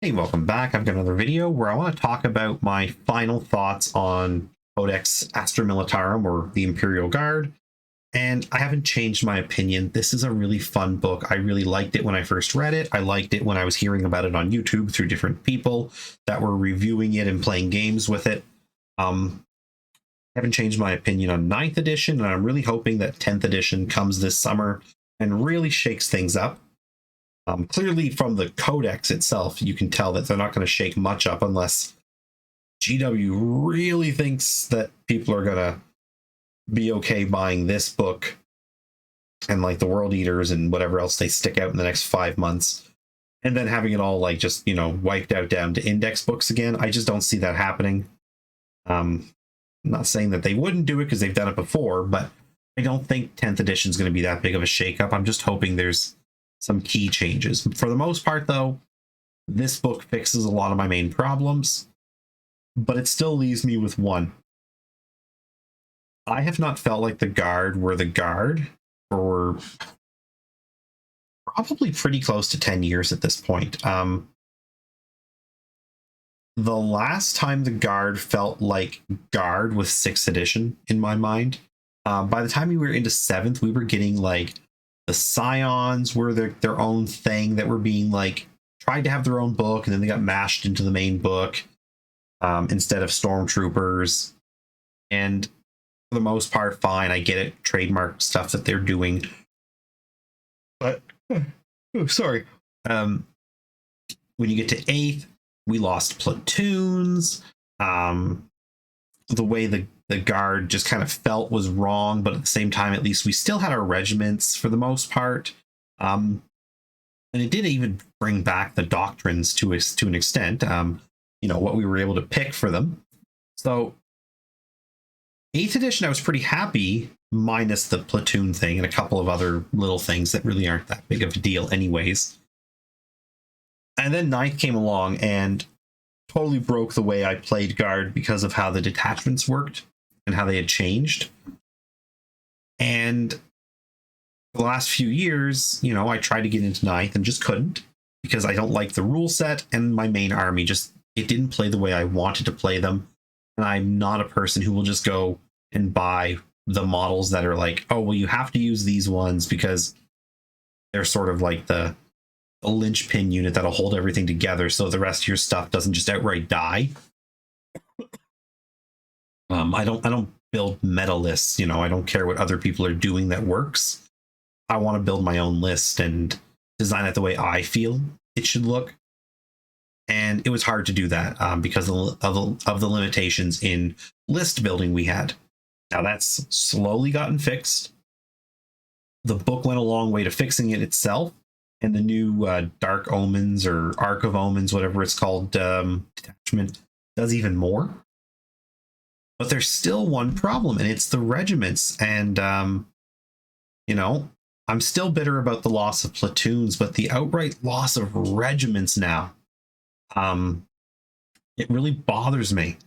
Hey, welcome back. I've got another video where I want to talk about my final thoughts on Codex Astra Militarum, or the Imperial Guard. And I haven't changed my opinion. This is a really fun book. I really liked it when I first read it. I liked it when I was hearing about it on YouTube through different people that were reviewing it and playing games with it. I haven't changed my opinion on 9th edition, and I'm really hoping that 10th edition comes this summer and really shakes things up. Clearly, from the codex itself, you can tell that they're not going to shake much up unless GW really thinks that people are going to be okay buying this book and like the World Eaters and whatever else they stick out in the next 5 months, and then having it all like just, wiped out down to index books again. I just don't see that happening. I'm not saying that they wouldn't do it because they've done it before, but I don't think 10th edition is going to be that big of a shakeup. I'm just hoping there's some key changes. For the most part, though, this book fixes a lot of my main problems, but it still leaves me with one. I have not felt like the Guard were the Guard for probably pretty close to 10 years at this point. The last time the Guard felt like Guard was 6th edition in my mind. By the time we were into 7th, we were getting like the Scions were their own thing that were being like tried to have their own book, and then they got mashed into the main book instead of Stormtroopers. And for the most part, fine. I get it, trademark stuff that they're doing, but sorry. When you get to 8th, we lost platoons. The way the Guard just kind of felt was wrong, but at the same time, at least we still had our regiments for the most part. And it did even bring back the doctrines to an extent, what we were able to pick for them. So 8th edition, I was pretty happy, minus the platoon thing and a couple of other little things that really aren't that big of a deal anyways. And then 9th came along and totally broke the way I played Guard because of how the detachments worked and how they had changed. And the last few years, I tried to get into 9th and just couldn't, because I don't like the rule set, and my main army it didn't play the way I wanted to play them. And I'm not a person who will just go and buy the models that are like, oh, well, you have to use these ones because they're sort of like the linchpin unit that'll hold everything together so the rest of your stuff doesn't just outright die. I don't build meta lists. I don't care what other people are doing that works. I want to build my own list and design it the way I feel it should look. And it was hard to do that because of the limitations in list building we had. Now that's slowly gotten fixed. The book went a long way to fixing it itself, and the new Dark Omens or Arc of Omens, whatever it's called, detachment does even more. But there's still one problem, and it's the regiments. And, I'm still bitter about the loss of platoons, but the outright loss of regiments now, it really bothers me,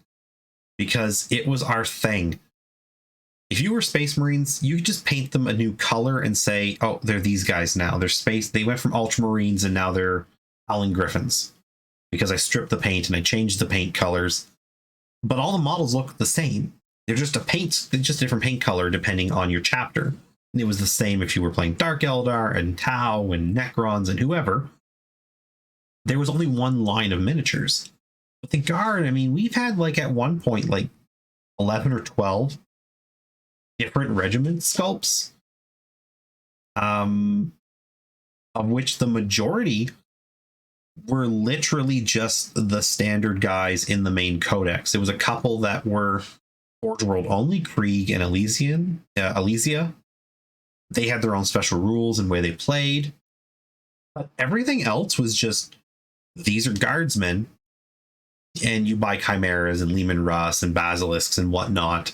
because it was our thing. If you were Space Marines, you could just paint them a new color and say, oh, they're these guys now. They went from Ultramarines and now they're Howling Griffins, because I stripped the paint and I changed the paint colors. But all the models look the same. They're just different paint color depending on your chapter. And it was the same if you were playing Dark Eldar and Tau and Necrons and whoever. There was only one line of miniatures. But the Guard, we've had like at one point like 11 or 12 different regiment sculpts, of which the majority were literally just the standard guys in the main codex. There was a couple that were Forge World only, Krieg and Elysia. They had their own special rules and way they played. But everything else was just, these are guardsmen, and you buy Chimeras and Leman Russ and Basilisks and whatnot,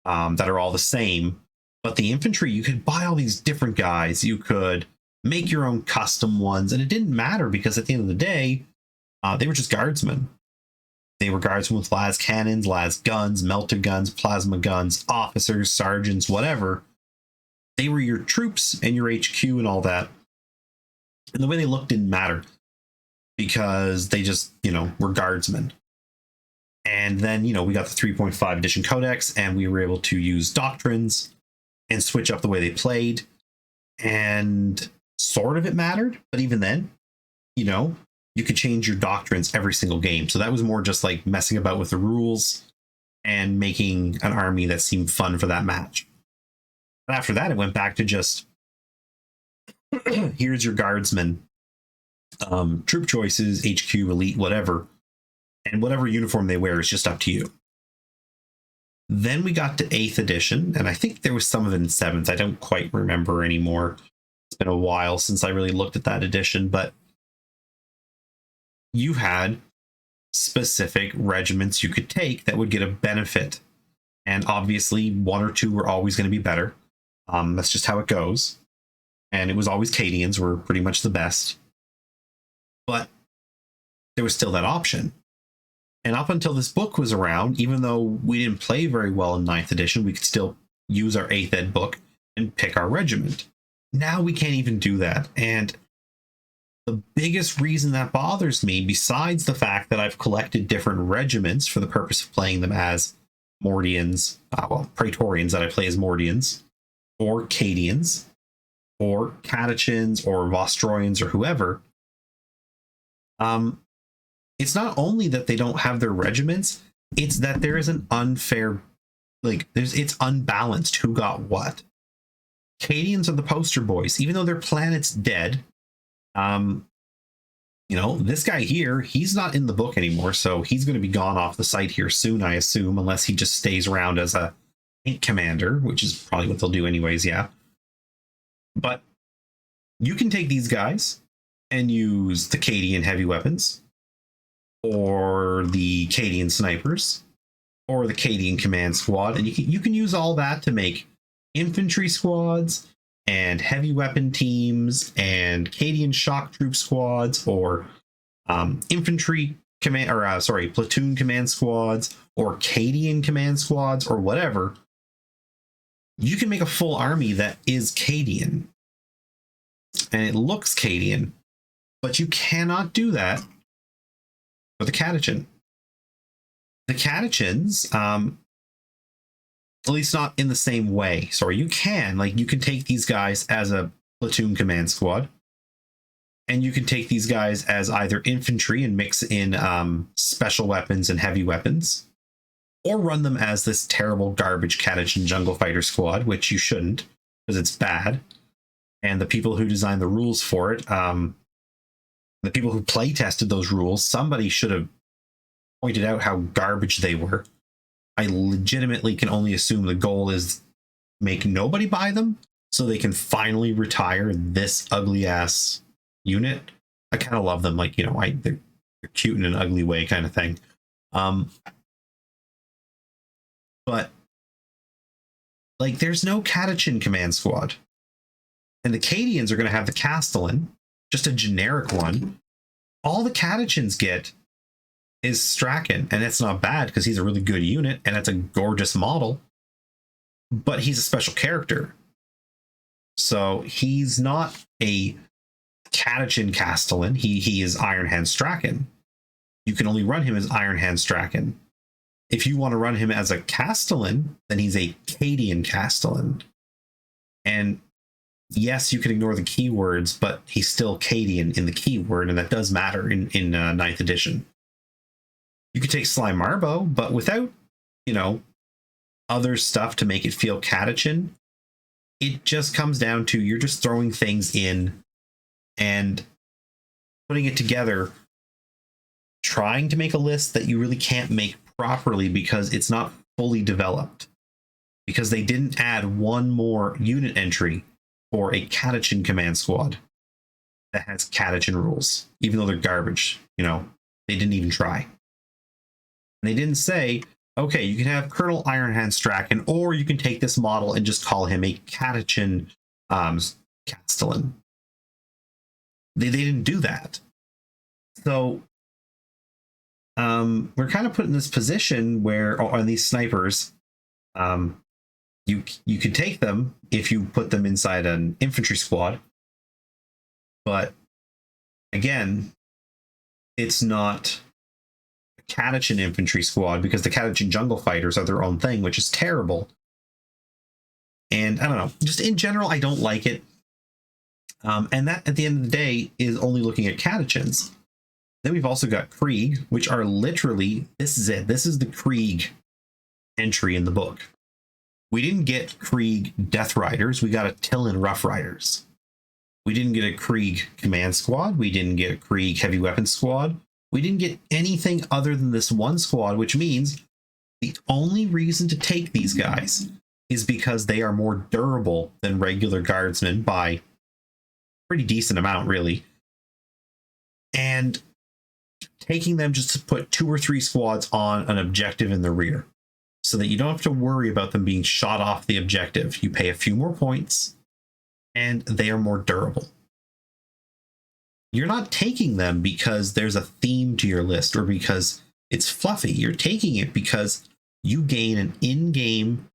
that are all the same. But the infantry, you could buy all these different guys. You could make your own custom ones, and it didn't matter, because at the end of the day, they were just guardsmen. They were guardsmen with las cannons, las guns, melter guns, plasma guns, officers, sergeants, whatever. They were your troops and your HQ and all that. And the way they looked didn't matter. because they just, were guardsmen. And then, we got the 3.5 edition Codex, and we were able to use doctrines and switch up the way they played. And sort of it mattered, but even then, you could change your doctrines every single game. So that was more just like messing about with the rules and making an army that seemed fun for that match. But after that, it went back to just here's your guardsmen, troop choices, HQ, elite, whatever. And whatever uniform they wear is just up to you. Then we got to 8th edition, and I think there was some of it in 7th. I don't quite remember anymore. It's been a while since I really looked at that edition, but you had specific regiments you could take that would get a benefit. And obviously, 1 or 2 were always going to be better. That's just how it goes. And it was always Cadians were pretty much the best. But there was still that option. And up until this book was around, even though we didn't play very well in 9th edition, we could still use our 8th ed book and pick our regiment. Now we can't even do that. And the biggest reason that bothers me, besides the fact that I've collected different regiments for the purpose of playing them as Mordians, Praetorians that I play as Mordians, or Cadians, or Catechins, or Vostroyans, or whoever, it's not only that they don't have their regiments, it's that there is an unfair, it's unbalanced who got what. Cadians are the poster boys, even though their planet's dead. This guy here, he's not in the book anymore, so he's going to be gone off the site here soon, I assume, unless he just stays around as a tank commander, which is probably what they'll do anyways, yeah. But you can take these guys and use the Cadian heavy weapons, or the Cadian snipers, or the Cadian command squad, and you can use all that to make infantry squads and heavy weapon teams and Cadian shock troop squads, or infantry command, or platoon command squads, or Cadian command squads, or whatever. You can make a full army that is Cadian, and it looks Cadian, but you cannot do that for the Catechin. The Catechins, at least not in the same way. Sorry, you can take these guys as a platoon command squad, and you can take these guys as either infantry and mix in special weapons and heavy weapons, or run them as this terrible garbage Catechin jungle fighter squad, which you shouldn't, because it's bad. And the people who designed the rules for it, the people who play tested those rules, somebody should have pointed out how garbage they were. I legitimately can only assume the goal is make nobody buy them so they can finally retire this ugly ass unit. I kind of love them, they're cute in an ugly way kind of thing. But there's no Catechin command squad, and the Cadians are going to have the Castellan, just a generic one. All the Catechins get is Strachan, and it's not bad because he's a really good unit and it's a gorgeous model, but he's a special character, so he's not a Catechin Castellan. He is Iron Hand Strachan. You can only run him as Iron Hand Strachan. If you want to run him as a Castellan, then he's a Cadian Castellan. And yes, you can ignore the keywords, but he's still Cadian in the keyword, and that does matter in 9th edition. You could take Sly Marbo, but without, other stuff to make it feel Catechin, it just comes down to you're just throwing things in and putting it together, trying to make a list that you really can't make properly because it's not fully developed. Because they didn't add one more unit entry for a Catechin command squad that has Catechin rules, even though they're garbage. They didn't even try. And they didn't say, okay, you can have Colonel Ironhand Strachan, or you can take this model and just call him a Catechin Castellan. They didn't do that. So we're kind of put in this position where, on these snipers, you could take them if you put them inside an infantry squad. But again, it's not a Catachan infantry squad, because the Catachan jungle fighters are their own thing, which is terrible. And I don't know, just in general, I don't like it. And that, at the end of the day, is only looking at Catachans. Then we've also got Krieg, which are literally, this is it. This is the Krieg entry in the book. We didn't get Krieg Death Riders. We got a Tillin Rough Riders. We didn't get a Krieg Command Squad. We didn't get a Krieg Heavy Weapons Squad. We didn't get anything other than this one squad, which means the only reason to take these guys is because they are more durable than regular guardsmen by a pretty decent amount, really. And taking them just to put 2 or 3 squads on an objective in the rear, so that you don't have to worry about them being shot off the objective. You pay a few more points, and they are more durable. You're not taking them because there's a theme to your list or because it's fluffy. You're taking it because you gain an in-game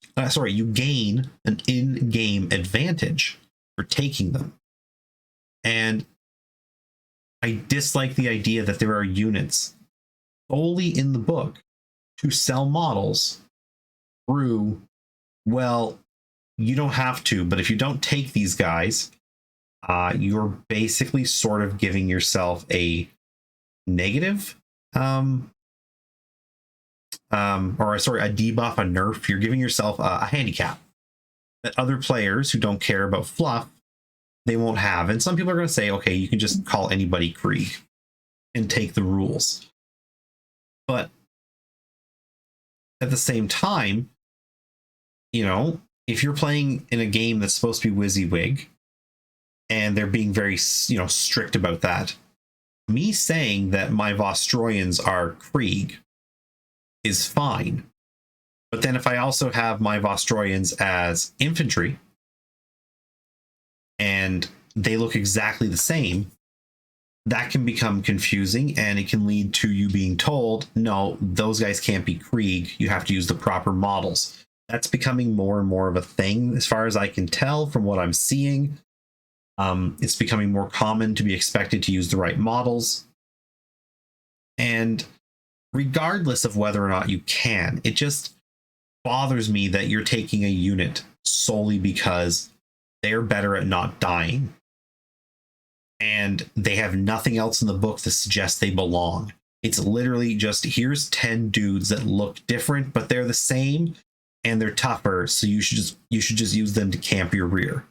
advantage for taking them. And I dislike the idea that there are units solely in the book to sell models through, well, you don't have to, but if you don't take these guys, you're basically sort of giving yourself a negative, a debuff, a nerf. You're giving yourself a handicap that other players who don't care about fluff, they won't have. And some people are going to say, okay, you can just call anybody Krieg and take the rules. But at the same time, you know, if you're playing in a game that's supposed to be WYSIWYG and they're being very, strict about that, me saying that my Vostroyans are Krieg is fine. But then if I also have my Vostroyans as infantry and they look exactly the same, that can become confusing, and it can lead to you being told, no, those guys can't be Krieg. You have to use the proper models. That's becoming more and more of a thing, as far as I can tell from what I'm seeing. It's becoming more common to be expected to use the right models. And regardless of whether or not you can, it just bothers me that you're taking a unit solely because they're better at not dying. And they have nothing else in the book that suggests they belong. It's literally just, here's 10 dudes that look different, but they're the same and they're tougher, so you should just use them to camp your rear.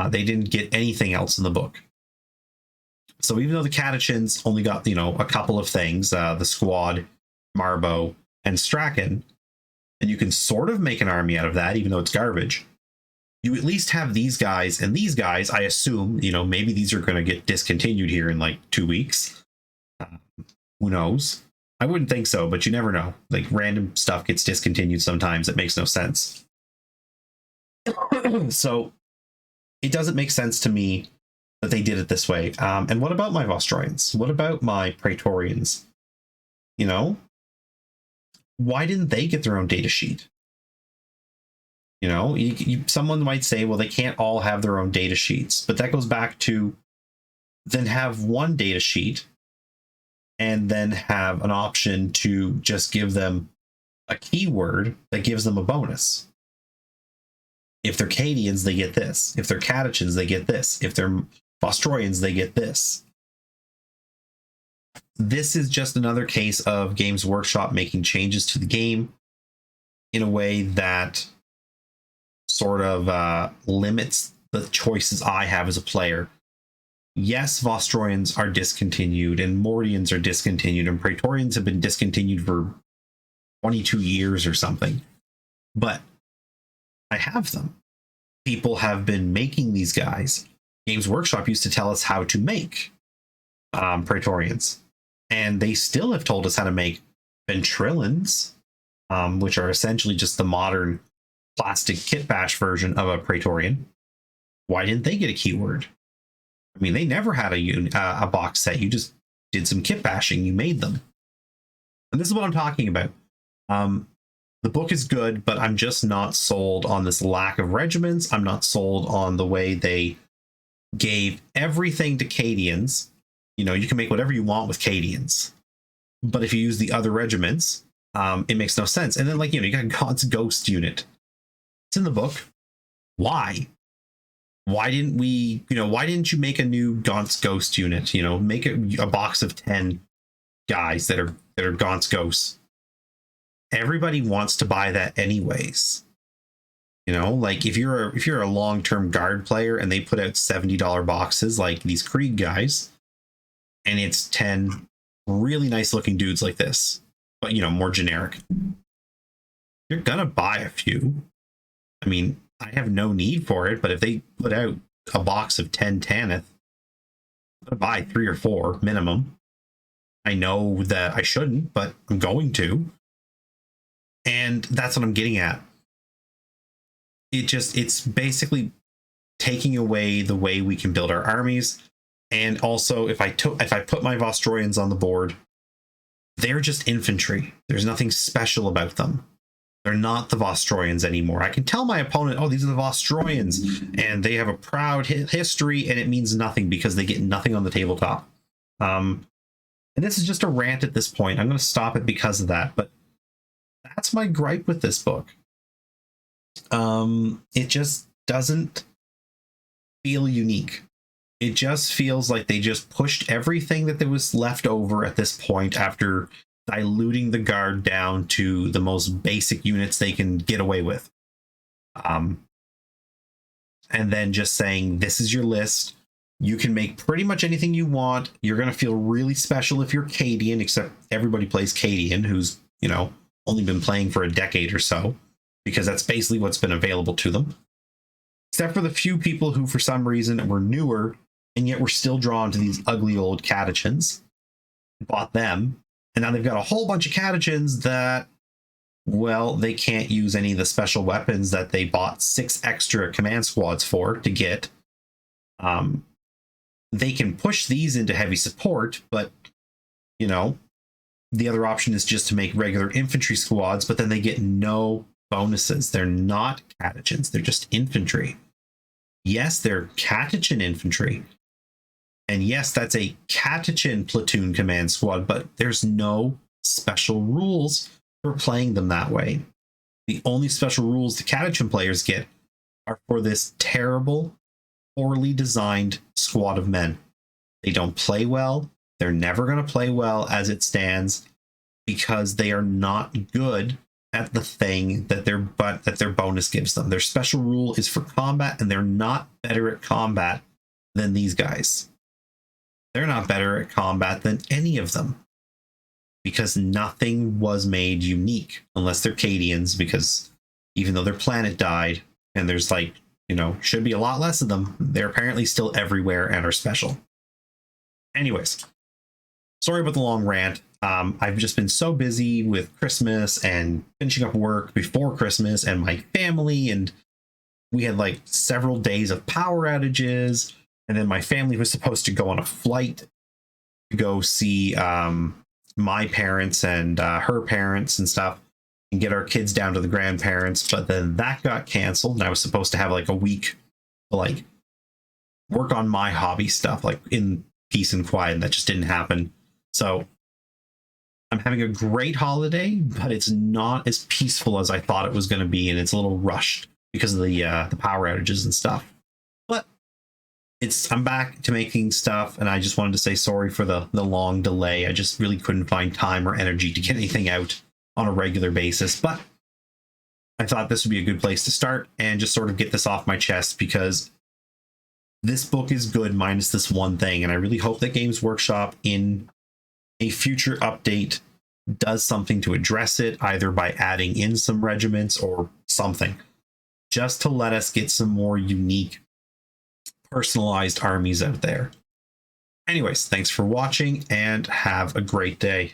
They didn't get anything else in the book. So even though the Catachans only got, a couple of things, the Squad, Marbo, and Strachan, and you can sort of make an army out of that, even though it's garbage, you at least have these guys, and these guys, I assume, maybe these are going to get discontinued here in like 2 weeks. Who knows? I wouldn't think so, but you never know. Like, random stuff gets discontinued sometimes. It makes no sense. So it doesn't make sense to me that they did it this way. And what about my Vostroyans? What about my Praetorians? Why didn't they get their own data sheet? Someone might say, well, they can't all have their own data sheets, but that goes back to then have one data sheet and then have an option to just give them a keyword that gives them a bonus. If they're Cadians, they get this. If they're Catachans, they get this. If they're Vostroyans, they get this. This is just another case of Games Workshop making changes to the game in a way that sort of limits the choices I have as a player. Yes, Vostroyans are discontinued, and Mordians are discontinued, and Praetorians have been discontinued for 22 years or something. But I have them. People have been making these guys. Games Workshop used to tell us how to make Praetorians, and they still have told us how to make Ventrillans, which are essentially just the modern plastic kit bash version of a Praetorian. Why didn't they get a keyword? I mean, they never had a box set. You just did some kit bashing. You made them. And this is what I'm talking about. The book is good, but I'm just not sold on this lack of regiments. I'm not sold on the way they gave everything to Cadians you know, you can make whatever you want with Cadians. But if you use the other regiments, it makes no sense. And then, like, you know, you got God's Ghost unit. It's in the book. Why? Why didn't we, you know, why didn't you make a new Gaunt's Ghost unit? You know, make a box of 10 guys that are Gaunt's Ghosts. Everybody wants to buy that anyways. You know, like if you're a long-term guard player and they put out $70 boxes like these Krieg guys, and it's 10 really nice looking dudes like this, but you know, more generic, you're gonna buy a few. I mean, I have no need for it, but if they put out a box of 10 Tanith, I'm gonna buy 3 or 4 minimum. I know that I shouldn't, but I'm going to. And that's what I'm getting at. It's basically taking away the way we can build our armies. And also, if I put my Vostroyans on the board, they're just infantry. There's nothing special about them. They're not the Vostroyans anymore. I can tell my opponent, oh, these are the Vostroyans, and they have a proud history, and it means nothing because they get nothing on the tabletop. And this is just a rant at this point. I'm going to stop it because of that, but that's my gripe with this book. It just doesn't feel unique. It just feels like they just pushed everything that there was left over at this point after diluting the guard down to the most basic units they can get away with. And then just saying, this is your list. You can make pretty much anything you want. You're going to feel really special if you're Cadian, except everybody plays Cadian, who's, you know, only been playing for a decade or so, because that's basically what's been available to them. Except for the few people who, for some reason, were newer, and yet were still drawn to these ugly old catechins. Bought them, and now they've got a whole bunch of catechins that, well, they can't use any of the special weapons that they bought 6 extra command squads for to get. They can push these into heavy support, but, you know, the other option is just to make regular infantry squads, but then they get no bonuses. They're not catechins, they're just infantry. Yes, they're catechin infantry. And yes, that's a catechin platoon command squad, but there's no special rules for playing them that way. The only special rules the catechin players get are for this terrible, poorly designed squad of men. They don't play well. They're never going to play well as it stands because they are not good at the thing that their bonus gives them. Their special rule is for combat, and they're not better at combat than these guys. They're not better at combat than any of them because nothing was made unique unless they're Cadians, because even though their planet died and there's, like, you know, should be a lot less of them, they're apparently still everywhere and are special. Anyways, sorry about the long rant. I've just been so busy with Christmas and finishing up work before Christmas and my family, and we had like several days of power outages, and then my family was supposed to go on a flight to go see my parents and her parents and stuff and get our kids down to the grandparents, but then that got canceled, and I was supposed to have like a week to like work on my hobby stuff like in peace and quiet, and that just didn't happen. So I'm having a great holiday, but it's not as peaceful as I thought it was going to be, and it's a little rushed because of the power outages and stuff. But I'm back to making stuff, and I just wanted to say sorry for the long delay. I just really couldn't find time or energy to get anything out on a regular basis, but I thought this would be a good place to start and just sort of get this off my chest, because this book is good minus this one thing, and I really hope that Games Workshop in a future update does something to address it, either by adding in some regiments or something, just to let us get some more unique, personalized armies out there. Anyways, thanks for watching and have a great day.